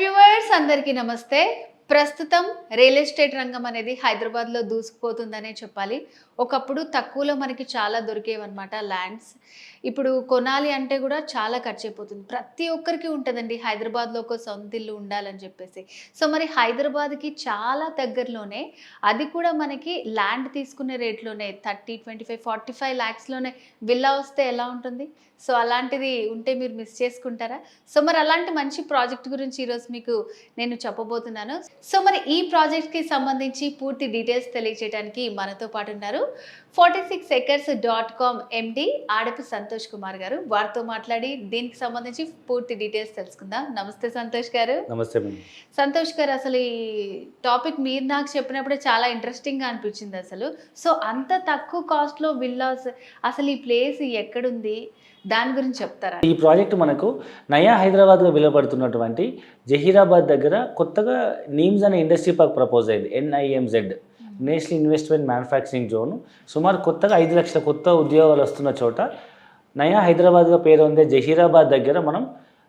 Viewers అందరికీ నమస్తే. ప్రస్తుతం రియల్ ఎస్టేట్ రంగం అనేది హైదరాబాద్లో దూసుకుపోతుందనే చెప్పాలి. ఒకప్పుడు తక్కువలో మనకి చాలా దొరికేవన్నమాట ల్యాండ్స్. ఇప్పుడు కొనాలి అంటే కూడా చాలా ఖర్చు అయిపోతుంది. ప్రతి ఒక్కరికి ఉంటుందండి హైదరాబాద్లో ఒక సొంత ఇల్లు ఉండాలని చెప్పేసి. సో మరి హైదరాబాద్కి చాలా దగ్గరలోనే, అది కూడా మనకి ల్యాండ్ తీసుకునే రేట్లోనే 30, 25, 45 ల్యాక్స్లోనే విల్లా వస్తే ఎలా ఉంటుంది? సో అలాంటిది ఉంటే మీరు మిస్ చేసుకుంటారా? సో మరి అలాంటి మంచి ప్రాజెక్ట్ గురించి ఈరోజు మీకు నేను చెప్పబోతున్నాను. సో మరి ఈ ప్రాజెక్ట్కి సంబంధించి పూర్తి డీటెయిల్స్ తెలియజేయడానికి మనతో పాటు ఉన్నారు 46acres.com MD ఆడపు సంతోష్ కుమార్ గారు. వారితో మాట్లాడి దీనికి సంబంధించి పూర్తి డీటెయిల్స్ తెలుసుకుందాం. నమస్తే సంతోష్ గారు. నమస్తే. సంతోష్ గారు, అసలు ఈ టాపిక్ మీరు నాకు చెప్పినప్పుడే చాలా ఇంట్రెస్టింగ్గా అనిపించింది అసలు. సో అంత తక్కువ కాస్ట్లో విల్లాస్, అసలు ఈ ప్లేస్ ఎక్కడుంది, దాని గురించి చెప్తారా? ఈ ప్రాజెక్ట్ మనకు నయా హైదరాబాద్గా విలువబడుతున్నటువంటి జహీరాబాద్ దగ్గర కొత్తగా నీమ్స్ అనే ఇండస్ట్రీ పార్క్ ప్రపోజ్ అయింది. NIMZ, national investment manufacturing zone. సుమారు కొత్తగా 5 లక్షల కొత్త ఉద్యోగాలు వస్తున్న చోట నయా హైదరాబాద్గా పేరు ఉంది. జహీరాబాద్ దగ్గర మనం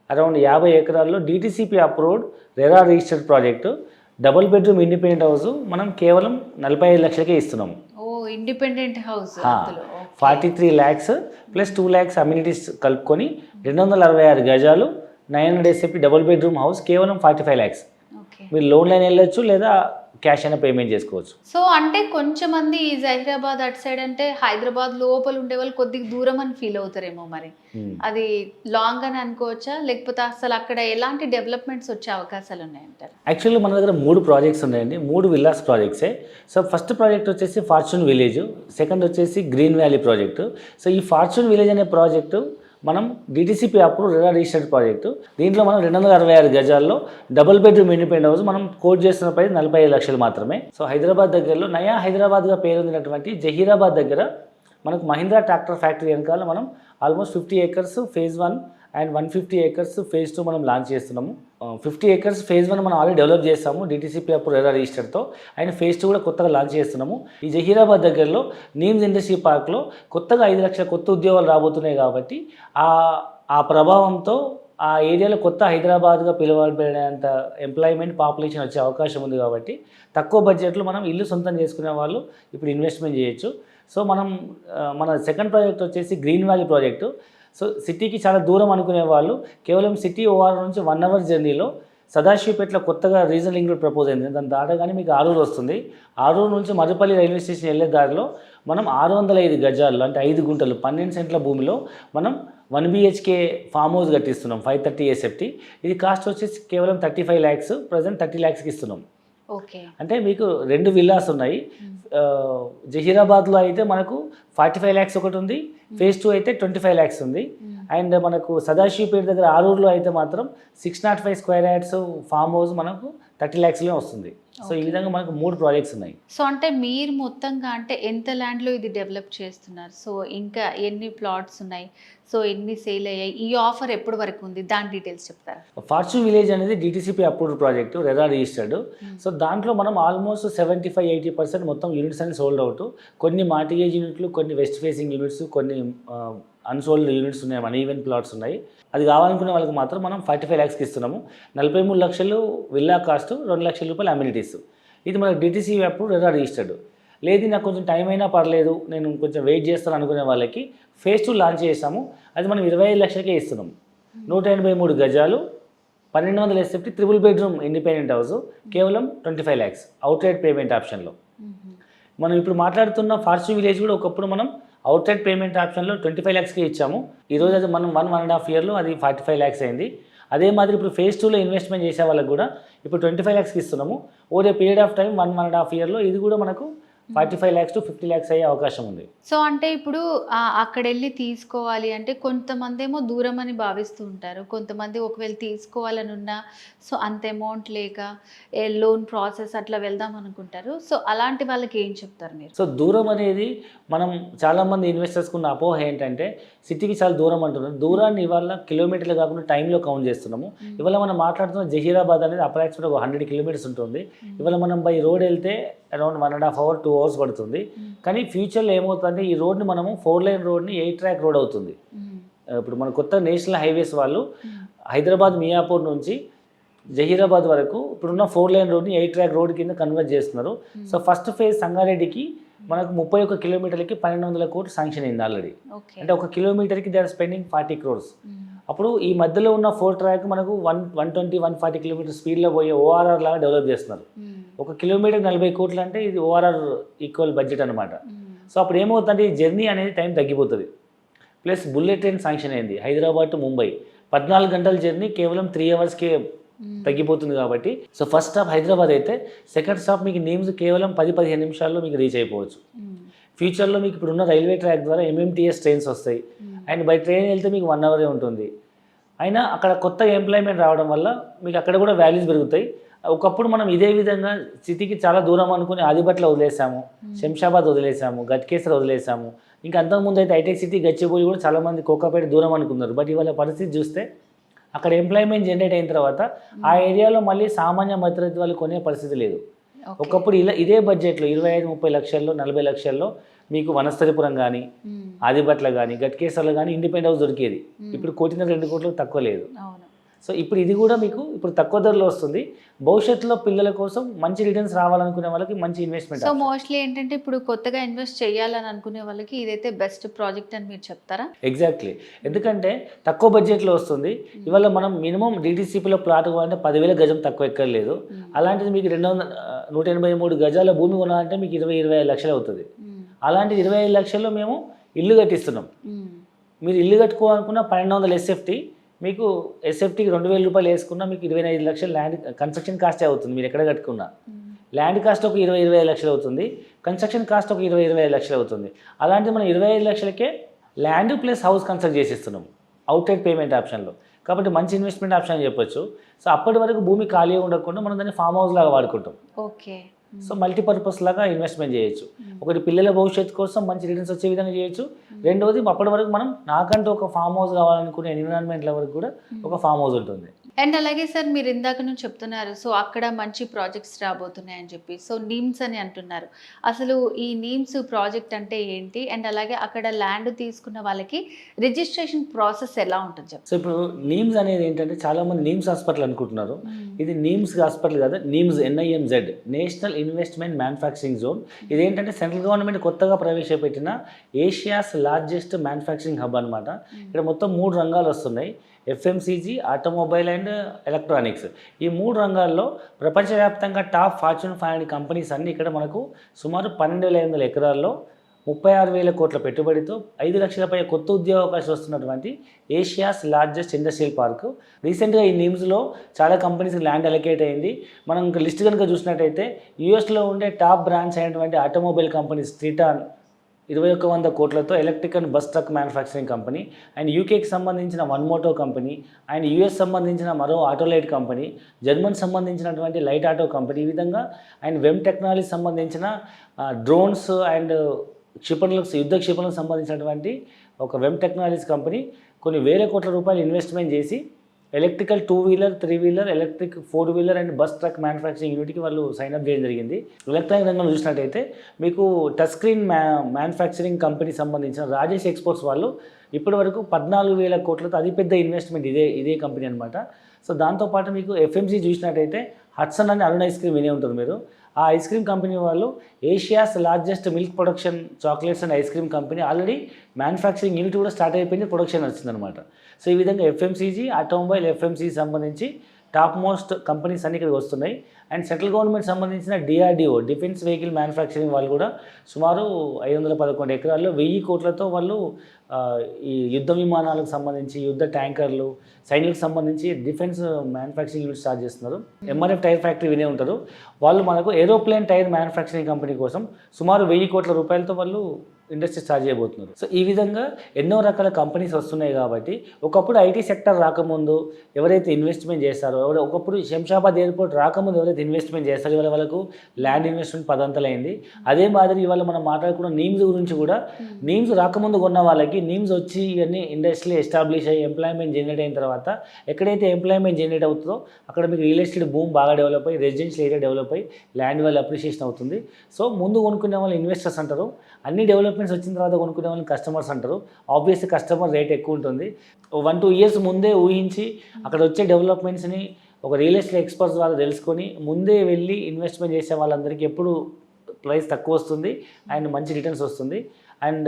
అరౌండ్ 50 ఎకరాల్లో DTCP approved RERA registered project, double bedroom independent house మనం కేవలం 45 లక్షలకే ఇస్తున్నాము. Independent house 43 lakhs plus 2 lakhs amenities కలుపుకొని 266 గజాలు 900 SFT డబుల్ బెడ్రూమ్ హౌస్ కేవలం 45 lakhs. మీరు లోన్ లైన్ వెళ్ళొచ్చు లేదా క్యాష్ అయినా పేమెంట్ చేసుకోవచ్చు. సో అంటే కొంచెం మంది జహీరాబాద్ అటు సైడ్ అంటే హైదరాబాద్ లోపల ఉండే వాళ్ళు కొద్దిగా దూరం అని ఫీల్ అవుతారేమో. మరి అది లాంగ్ అని అనుకోవచ్చా, లేకపోతే అసలు అక్కడ ఎలాంటి డెవలప్మెంట్స్ వచ్చే అవకాశాలు ఉన్నాయంటారు? యాక్చువల్లీ మన దగ్గర 3 ప్రాజెక్ట్స్ ఉన్నాయండి. 3 విల్లాస్ ప్రాజెక్ట్సే. సో ఫస్ట్ ప్రాజెక్ట్ వచ్చేసి ఫార్చ్యూన్ విలేజ్, సెకండ్ వచ్చేసి గ్రీన్ వ్యాలీ ప్రాజెక్టు. సో ఈ ఫార్చ్యూన్ విలేజ్ అనే ప్రాజెక్టు మనం DTCP అప్పుడు రెరా రిజిస్టర్డ్ ప్రాజెక్టు. దీంట్లో మనం 266 గజాల్లో డబుల్ బెడ్రూమ్ ఇండిపెండెంట్ హౌస్ మనం కోట్ చేస్తున్న ప్రైస్ 45 లక్షలు మాత్రమే. సో హైదరాబాద్ దగ్గరలో నయా హైదరాబాద్గా పేరొందినటువంటి జహీరాబాద్ దగ్గర మనకు మహీంద్రా ట్రాక్టర్ ఫ్యాక్టరీ వెనకాల మనం almost 50 acres phase 1 and 150 acres phase 2 మనం లాంచ్ చేస్తున్నాము. 50 acres phase 1 మనం ఆల్రెడీ డెవలప్ చేస్తాము DTCP అప్పుడు రెరా రిజిస్టర్తో. అండ్ phase 2 కూడా కొత్తగా లాంచ్ చేస్తున్నాము. ఈ జహీరాబాద్ దగ్గరలో నీమ్స్ ఇండస్ట్రీ పార్క్లో కొత్తగా 5 లక్షల కొత్త ఉద్యోగాలు రాబోతున్నాయి కాబట్టి ఆ ప్రభావంతో ఆ ఏరియాలో కొత్త హైదరాబాద్గా పిలువబడేంత ఎంప్లాయ్మెంట్ పాపులేషన్ వచ్చే అవకాశం ఉంది. కాబట్టి తక్కువ బడ్జెట్లో మనం ఇల్లు సొంతం చేసుకునే వాళ్ళు ఇప్పుడు ఇన్వెస్ట్మెంట్ చేయొచ్చు. సో మన సెకండ్ ప్రాజెక్ట్ వచ్చేసి గ్రీన్ వ్యాలీ ప్రాజెక్టు. సో సిటీకి చాలా దూరం అనుకునే వాళ్ళు కేవలం సిటీ OR నుంచి 1 hour జర్నీలో సదాశివపేటలో కొత్తగా రీజనల్ లింక్ రోడ్ ప్రపోజ్ అయింది. దాని దాటగానే మీకు ఆరూరు వస్తుంది. ఆరూరు నుంచి మరుపల్లి రైల్వే స్టేషన్ వెళ్ళే దారిలో మనం 605 గజాల్లో అంటే 5 గుంటలు 12 సెంట్ల భూమిలో మనం 1 BHK ఫామ్ హౌస్ కట్టిస్తున్నాం 530 SFT. ఇది కాస్ట్ వచ్చేసి కేవలం 35 lakhs, ప్రజెంట్ 30 lakhsకి ఇస్తున్నాం. అంటే మీకు 2 విల్లాస్ ఉన్నాయి. జహీరాబాద్లో అయితే మనకు 45 lakhs ఒకటి ఉంది, phase 2 అయితే 25 lakhs ఉంది. అండ్ మనకు సదాశివపేట దగ్గర ఆరూరులో అయితే మాత్రం 605 square yards ఫామ్ హౌస్ మనకు 30 lakhsలో వస్తుంది. సో ఈ విధంగా మనకు 3 ప్రాజెక్ట్స్ ఉన్నాయి. సో అంటే మీరు మొత్తంగా అంటే ఎంత ల్యాండ్లో ఇది డెవలప్ చేస్తున్నారు? సో ఇంకా ఎన్ని ప్లాట్స్ ఉన్నాయి? సో ఎన్ని సేల్ అయ్యాయి? ఈ ఆఫర్ ఎప్పటి వరకు ఉంది? దాని డీటెయిల్స్ చెప్తారా? ఫార్చ్యూన్ విలేజ్ అనేది DTCP approved project, RERA registered. So దాంట్లో మనం ఆల్మోస్ట్ 75-80% మొత్తం యూనిట్స్ అన్ని సోల్డ్ అవుట్. కొన్ని మార్టిగేజ్ యూనిట్లు, కొన్ని వెస్ట్ ఫేసింగ్ యూనిట్స్, కొన్ని అన్సోల్డ్ యూనిట్స్ ఉన్నాయి, అన్ఈవెన్ ప్లాట్స్ ఉన్నాయి. అది కావాలనుకునే వాళ్ళకి మాత్రం మనం 45 lakhsకి ఇస్తున్నాము. 43 లక్షలు విల్లా కాస్ట్, 2 లక్షల రూపాయలు అమ్యూనిటీస్. ఇది మనకు DTCP అప్పుడు రెరా రిజిస్టర్డ్. లేదు నాకు కొంచెం టైం అయినా పర్లేదు, నేను కొంచెం వెయిట్ చేస్తాను అనుకునే వాళ్ళకి phase 2 లాంచ్ చేసాము. అది మనం 25 లక్షలకే ఇస్తున్నాము. 183 గజాలు 1200 SFT triple bedroom independent house కేవలం 25 lakhs అవుట్రైట్ పేమెంట్ ఆప్షన్లో. మనం ఇప్పుడు మాట్లాడుతున్న ఫార్చ్యూన్ విలేజ్ కూడా ఒకప్పుడు మనం అవుట్రైట్ పేమెంట్ ఆప్షన్లో 25 lakhsకి ఇచ్చాము. ఈరోజు అది మనం 1.5 yearలో అది 45 lakhs అయింది. అదే మాదిరి ఇప్పుడు phase 2లో ఇన్వెస్ట్మెంట్ చేసే వాళ్ళకి కూడా ఇప్పుడు 25 lakhsకి ఇస్తున్నాము. Over a period of time 1.5 yearలో ఇది కూడా మనకు 45 lakhs to 50 lakhs అయ్యే అవకాశం ఉంది. సో అంటే ఇప్పుడు అక్కడ వెళ్ళి తీసుకోవాలి అంటే కొంతమంది ఏమో దూరం అని భావిస్తూ ఉంటారు, కొంతమంది ఒకవేళ తీసుకోవాలని ఉన్నా సో అంత అమౌంట్ లేక లోన్ ప్రాసెస్ అట్లా వెళ్దాం అనుకుంటారు. సో అలాంటి వాళ్ళకి ఏం చెప్తారు మీరు? సో దూరం అనేది మనం చాలామంది ఇన్వెస్టర్స్కి ఉన్న అపోహ ఏంటంటే సిటీకి చాలా దూరం అంటున్నారు. దూరాన్ని ఇవాళ కిలోమీటర్లు కాకుండా టైంలో కౌంట్ చేస్తున్నాము. ఇవాళ మనం మాట్లాడుతున్న జహీరాబాద్ అనేది అప్రాక్సిమేట్గా 100 kilometers ఉంటుంది. ఇవాళ మనం బై రోడ్ వెళ్తే అరౌండ్ 1.5 hour 2 hours పడుతుంది. కానీ ఫ్యూచర్లో ఏమవుతుందంటే ఈ రోడ్ని మనము 4 lane రోడ్ని 8 track రోడ్ అవుతుంది. ఇప్పుడు మన కొత్త నేషనల్ హైవేస్ వాళ్ళు హైదరాబాద్ మియాపూర్ నుంచి జహీరాబాద్ వరకు ఇప్పుడున్న 4 లైన్ రోడ్ని 8 ట్రాక్ రోడ్ కింద కన్వర్ట్ చేస్తున్నారు. సో ఫస్ట్ ఫేజ్ సంగారెడ్డికి మనకు 31 కిలోమీటర్లకి 1200 కోట్లు శాంక్షన్ అయింది ఆల్రెడీ. అంటే 1 కిలోమీటర్కి దే ఆర్ స్పెండింగ్ 40 crores. అప్పుడు ఈ మధ్యలో ఉన్న 4 ట్రాక్ మనకు 120-140 కిలోమీటర్ స్పీడ్లో పోయే ఓఆర్ఆర్ లాగా డెవలప్ చేస్తున్నారు. 1 కిలోమీటర్ 40 కోట్లు అంటే ఇది ఓఆర్ఆర్ ఈక్వల్ బడ్జెట్ అనమాట. సో అప్పుడు ఏమవుతుందంటే ఈ జర్నీ అనేది టైం తగ్గిపోతుంది. ప్లస్ బుల్లెట్ ట్రైన్ శాంక్షన్ అయింది హైదరాబాద్ టు ముంబై. 14 గంటల జర్నీ కేవలం 3 అవర్స్కే తగ్గిపోతుంది కాబట్టి. సో ఫస్ట్ స్టాప్ హైదరాబాద్ అయితే సెకండ్ స్టాప్ మీకు నేమ్స్ కేవలం 10-15 నిమిషాల్లో మీకు రీచ్ అయిపోవచ్చు. ఫ్యూచర్లో మీకు ఇప్పుడున్న రైల్వే ట్రాక్ ద్వారా MMTS ట్రైన్స్ వస్తాయి అండ్ బై ట్రైన్ వెళ్తే మీకు 1 అవరే ఉంటుంది. అయినా అక్కడ కొత్త ఎంప్లాయ్మెంట్ రావడం వల్ల మీకు అక్కడ కూడా వాల్యూస్ పెరుగుతాయి. ఒకప్పుడు మనం ఇదే విధంగా సిటీకి చాలా దూరం అనుకుని ఆదిబట్ల వదిలేసాము, శంషాబాద్ వదిలేసాము, గట్కేసర్ వదిలేసాము. ఇంకా అంతకుముందు అయితే హైటెక్ సిటీ గచ్చిబౌలి కూడా చాలామంది కోకాపేట దూరం అనుకున్నారు. బట్ ఇవాళ పరిస్థితి చూస్తే అక్కడ ఎంప్లాయ్మెంట్ జనరేట్ అయిన తర్వాత ఆ ఏరియాలో మళ్ళీ సామాన్య మధ్యతరగతి వాళ్ళు కొనే పరిస్థితి లేదు. ఒకప్పుడు ఇదే బడ్జెట్లో 25-30 లక్షల్లో 40 లక్షల్లో మీకు వనస్థలిపురం కానీ ఆదిబట్ల కానీ గట్కేసర్లో కానీ ఇండిపెండెంట్ హౌస్ దొరికేది. ఇప్పుడు 1.5-2 కోట్లు తక్కువ లేదు. సో ఇప్పుడు ఇది కూడా మీకు ఇప్పుడు తక్కువ ధరలో వస్తుంది. భవిష్యత్తులో పిల్లల కోసం మంచి రిటర్న్స్ రావాలనుకునే వాళ్ళకి మంచి ఇన్వెస్ట్మెంట్. సో మోస్ట్లీ ఏంటంటే ఇప్పుడు కొత్తగా ఇన్వెస్ట్ చేయాలని అనుకునే వాళ్ళకి ఇదైతే బెస్ట్ ప్రాజెక్ట్ అని మీరు చెప్తారా? ఎగ్జాక్ట్లీ. ఎందుకంటే తక్కువ బడ్జెట్లో వస్తుంది. ఇవాళ మనం మినిమం DTCPలో ప్లాట్ కావాలంటే 10,000 గజం తక్కువ ఎక్కర్లేదు. అలాంటిది మీకు 183 గజాల భూమి కొనాలంటే మీకు 20-25 లక్షలు అవుతుంది. అలాంటిది 25 లక్షల్లో మేము ఇల్లు కట్టిస్తున్నాం. మీరు ఇల్లు కట్టుకోవాలనుకున్న 1200 SFT, మీకు SFTకి 2,000 రూపాయలు వేసుకున్నా మీకు 25 లక్షలు ల్యాండ్ కన్స్ట్రక్షన్ కాస్టే అవుతుంది. మీరు ఎక్కడ కట్టుకున్నా ల్యాండ్ కాస్ట్ ఒక 20-25 లక్షలు అవుతుంది, కన్స్ట్రక్షన్ కాస్ట్ ఒక 20-25 లక్షలు అవుతుంది. అలాంటిది మనం 25 లక్షలకే ల్యాండ్ ప్లస్ హౌస్ కన్స్ట్రక్ట్ చేసేస్తున్నాం అవుట్సైడ్ పేమెంట్ ఆప్షన్లో. కాబట్టి మంచి ఇన్వెస్ట్మెంట్ ఆప్షన్ అని చెప్పొచ్చు. సో అప్పటి వరకు భూమి ఖాళీగా ఉండకుండా మనం దాన్ని ఫామ్ హౌస్ లాగా వాడుకుంటాం. ఓకే. సో మల్టీపర్పస్ లాగా ఇన్వెస్ట్మెంట్ చేయొచ్చు. ఒకటి పిల్లల భవిష్యత్తు కోసం మంచి రిటర్న్స్ వచ్చే విధంగా చేయొచ్చు. రెండవది అప్పటి వరకు మనం నాకంటూ ఒక ఫామ్ హౌస్ కావాలనుకునే ఎన్విరాన్మెంట్ల వరకు కూడా ఒక ఫామ్ హౌస్ ఉంటుంది. అండ్ అలాగే సార్ మీరు ఇందాక నుంచి చెప్తున్నారు సో అక్కడ మంచి ప్రాజెక్ట్స్ రాబోతున్నాయని చెప్పి, సో నీమ్స్ అని అంటున్నారు. అసలు ఈ నీమ్స్ ప్రాజెక్ట్ అంటే ఏంటి అండ్ అలాగే అక్కడ ల్యాండ్ తీసుకున్న వాళ్ళకి రిజిస్ట్రేషన్ ప్రాసెస్ ఎలా ఉంటుంది చెప్పండి. సో ఇప్పుడు నీమ్స్ అనేది ఏంటంటే చాలామంది నీమ్స్ హాస్పిటల్ అనుకుంటున్నారు. ఇది నీమ్స్ హాస్పిటల్ కాదు, NIMS NIMZ national investment manufacturing zone. ఇదేంటంటే సెంట్రల్ గవర్నమెంట్ కొత్తగా ప్రవేశపెట్టిన ఏషియాస్ లార్జెస్ట్ మ్యానుఫ్యాక్చరింగ్ హబ్ అనమాట. ఇక్కడ మొత్తం 3 రంగాలు వస్తున్నాయి: FMCG, ఆటోమొబైల్ అండ్ ఎలక్ట్రానిక్స్. ఈ 3 రంగాల్లో ప్రపంచవ్యాప్తంగా టాప్ ఫార్చ్యూన్ 500 కంపెనీస్ అన్నీ ఇక్కడ మనకు సుమారు 12,500 ఎకరాల్లో 36,000 కోట్ల పెట్టుబడితో 5 లక్షలపై కొత్త ఉద్యోగ అవకాశాలు వస్తున్నటువంటి ఏషియాస్ లార్జెస్ట్ ఇండస్ట్రియల్ పార్క్. రీసెంట్గా ఈ నీమ్స్లో చాలా కంపెనీస్కి ల్యాండ్ అలొకేట్ అయింది. మనం ఇంకా లిస్ట్ కనుక చూసినట్టయితే యూఎస్లో ఉండే టాప్ బ్రాండ్స్ అయినటువంటి ఆటోమొబైల్ కంపెనీస్ ట్రిటాన్ 2,100 కోట్లతో electric and bus truck manufacturing company, and యూకేకి సంబంధించిన one Moto company, and US సంబంధించిన మరో ఆటోలైట్ కంపెనీ, జర్మన్ సంబంధించినటువంటి లైట్ ఆటో కంపెనీ, ఈ విధంగా అండ్ వెమ్ టెక్నాలజీ సంబంధించిన డ్రోన్స్ అండ్ యుద్ధ క్షిపణులకు సంబంధించినటువంటి ఒక వెమ్ టెక్నాలజీస్ కంపెనీ కొన్ని వేల కోట్ల రూపాయలు ఇన్వెస్ట్మెంట్ చేసి electrical two wheeler, three wheeler, electric four wheeler and bus truck manufacturing యూనిట్కి వాళ్ళు సైన్అప్ చేయడం జరిగింది. ఎలక్ట్రానిక్ రంగంలో చూసినట్టయితే మీకు టచ్ స్క్రీన్ మ్యానుఫ్యాక్చరింగ్ కంపెనీ సంబంధించిన రాజేష్ ఎక్స్పోర్ట్స్ వాళ్ళు ఇప్పటి వరకు 14,000 కోట్లతో అతిపెద్ద ఇన్వెస్ట్మెంట్ ఇదే కంపెనీ అనమాట. సో దాంతోపాటు మీకు FMCG చూసినట్టయితే హట్సన్ అని అరుణ్ ఐస్ క్రీమ్ వినే ఉంటుంది మీరు. ఆ ఐస్ క్రీమ్ కంపెనీ వాళ్ళు Asia's largest milk production chocolates and ice cream company already manufacturing unit కూడా స్టార్ట్ అయిపోయింది, ప్రొడక్షన్ వచ్చిందనమాట. సో ఈ విధంగా FMCG, ఆటోమొబైల్, FMCG సంబంధించి టాప్ మోస్ట్ కంపెనీస్ అన్ని ఇక్కడికి వస్తున్నాయి. అండ్ సెంట్రల్ గవర్నమెంట్ సంబంధించిన DRDO డిఫెన్స్ వెహికల్ మ్యానుఫ్యాక్చరింగ్ వాళ్ళు కూడా సుమారు 511 ఎకరాల్లో 1000 కోట్లతో వాళ్ళు ఈ యుద్ధ విమానాలకు సంబంధించి, యుద్ధ ట్యాంకర్లు, సైన్యులకు సంబంధించి డిఫెన్స్ మ్యానుఫ్యాక్చరింగ్ యూనిట్ స్టార్ట్ చేస్తున్నారు. MRF టైర్ ఫ్యాక్టరీ వినే ఉంటారు. వాళ్ళు మనకు ఏరోప్లేన్ టైర్ మ్యానుఫ్యాక్చరింగ్ కంపెనీ కోసం సుమారు 1000 కోట్ల రూపాయలతో వాళ్ళు ఇండస్ట్రీ స్టార్ట్ చేయబోతున్నారు. సో ఈ విధంగా ఎన్నో రకాల కంపెనీస్ వస్తున్నాయి కాబట్టి ఒకప్పుడు IT సెక్టర్ రాకముందు ఎవరైతే ఇన్వెస్ట్మెంట్ చేస్తారో, ఒకప్పుడు శంషాబాద్ ఎయిర్పోర్ట్ రాకముందు ఎవరైతే ఇన్వెస్ట్మెంట్ చేస్తారో ఇవాళ వాళ్ళకు ల్యాండ్ ఇన్వెస్ట్మెంట్ 10 అయింది. అదే మాదిరి ఇవాళ మనం మాట్లాడుకున్న నీమ్స్ గురించి కూడా, నీమ్స్ రాకముందు కొన్న వాళ్ళకి నీమ్స్ వచ్చి ఇవన్నీ ఇండస్ట్రీ ఎస్టాబ్లిష్ అయ్యి ఎంప్లాయ్మెంట్ జనరేట్ అయిన తర్వాత ఎక్కడైతే ఎంప్లాయ్మెంట్ జనరేట్ అవుతుందో అక్కడ మీకు రియల్ ఎస్టేట్ భూమి బాగా డెవలప్ అయ్యి, రెసిడెన్షియల్ ఏరియా డెవలప్ అయ్యి ల్యాండ్ వాల్యూ అప్రిషియేషన్ అవుతుంది. సో ముందు కొనుక్కునే వాళ్ళు ఇన్వెస్టర్స్ అంటారు, అన్ని డెవలప్మెంట్స్ వచ్చిన తర్వాత కొనుక్కునే వాళ్ళని కస్టమర్స్ అంటారు. ఆబ్వియస్లీ కస్టమర్ రేట్ ఎక్కువ ఉంటుంది. 1-2 ఇయర్స్ ముందే ఊహించి అక్కడ వచ్చే డెవలప్మెంట్స్ని ఒక రియల్ ఎస్టేట్ ఎక్స్పర్ట్స్ వాళ్ళు తెలుసుకొని ముందే వెళ్ళి ఇన్వెస్ట్మెంట్ చేసే వాళ్ళందరికీ ఎప్పుడు ప్రైస్ తక్కువ వస్తుంది అండ్ మంచి రిటర్న్స్ వస్తుంది. అండ్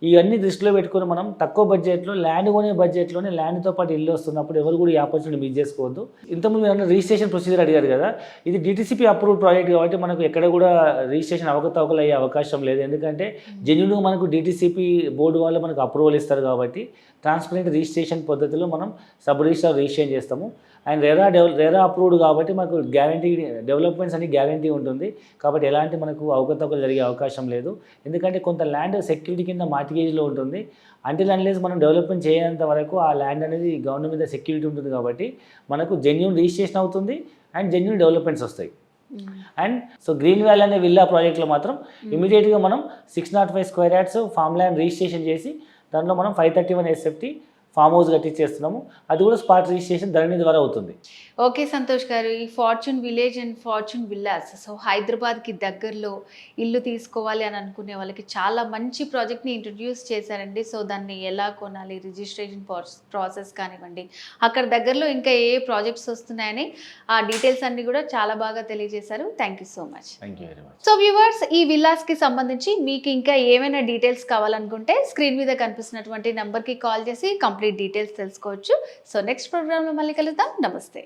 ఇవన్నీ దృష్టిలో పెట్టుకొని మనం తక్కువ బడ్జెట్లో ల్యాండ్ కొనే బడ్జెట్లోనే ల్యాండ్తో పాటు ఇల్లు వస్తున్నప్పుడు ఎవరు కూడా ఈ ఆపర్చునిటీ మిస్ చేసుకోవద్దు. ఇంతకుముందు మీరు రిజిస్ట్రేషన్ ప్రొసీజర్ అడిగారు కదా, ఇది డిటిసిపి అప్రూవ్డ్ ప్రాజెక్ట్ కాబట్టి మనకు ఎక్కడ కూడా రిజిస్ట్రేషన్ అవకతవకలు అయ్యే అవకాశం లేదు. ఎందుకంటే జెన్యూన్గా మనకు డిటిసిపి బోర్డు వాళ్ళు మనకు అప్రూవల్ ఇస్తారు కాబట్టి ట్రాన్స్పరెంట్ రిజిస్ట్రేషన్ పద్ధతిలో మనం సబ్ రిజిస్టర్ రిజిస్ట్రేషన్ చేస్తాము. అండ్ రెరా అప్రూవ్డ్ కాబట్టి మనకు గ్యారంటీ డెవలప్మెంట్స్ అని గ్యారంటీ ఉంటుంది కాబట్టి ఎలాంటి మనకు అవకతవకలు జరిగే అవకాశం లేదు. ఎందుకంటే కొంత ల్యాండ్ సెక్యూరిటీ కింద మార్టిగేజ్లో ఉంటుంది. అంటిల్ అన్లెస్ మనం డెవలప్మెంట్ చేయనంత వరకు ఆ ల్యాండ్ అనేది గవర్నమెంట్ మీద సెక్యూరిటీ ఉంటుంది కాబట్టి మనకు జెన్యూన్ రిజిస్ట్రేషన్ అవుతుంది అండ్ జెన్యూన్ డెవలప్మెంట్స్ వస్తాయి. అండ్ సో గ్రీన్ వ్యాలీ అనే విల్లా ప్రాజెక్ట్లో మాత్రం ఇమీడియట్గా మనం 605 square yards farm land registration చేసి దాంట్లో మనం 531 SFT ఫామ్ హౌస్ కట్టించేస్తున్నాము. అది కూడా స్పాట్ రిజిస్ట్రేషన్ ధరణి ద్వారా అవుతుంది. ఓకే సంతోష్ గారు, ఈ fortune village and fortune villas so హైదరాబాద్కి దగ్గరలో ఇల్లు తీసుకోవాలి అని అనుకునే వాళ్ళకి చాలా మంచి ప్రాజెక్ట్ని ఇంట్రడ్యూస్ చేశారండి. సో దాన్ని ఎలా కొనాలి, రిజిస్ట్రేషన్ ప్రాసెస్ కానివ్వండి, అక్కడ దగ్గరలో ఇంకా ఏ ప్రాజెక్ట్స్ వస్తున్నాయని ఆ డీటెయిల్స్ అన్ని కూడా చాలా బాగా తెలియజేశారు. Thank you so much. Thank you very much. So viewers, ఈ విల్లాస్కి సంబంధించి మీకు ఇంకా ఏమైనా డీటెయిల్స్ కావాలనుకుంటే స్క్రీన్ మీద కనిపిస్తున్నటువంటి నెంబర్కి కాల్ చేసి కంప్లీట్ డీటెయిల్స్ తెలుసుకోవచ్చు. సో నెక్స్ట్ ప్రోగ్రామ్లో మళ్ళీ కలుద్దాం. నమస్తే.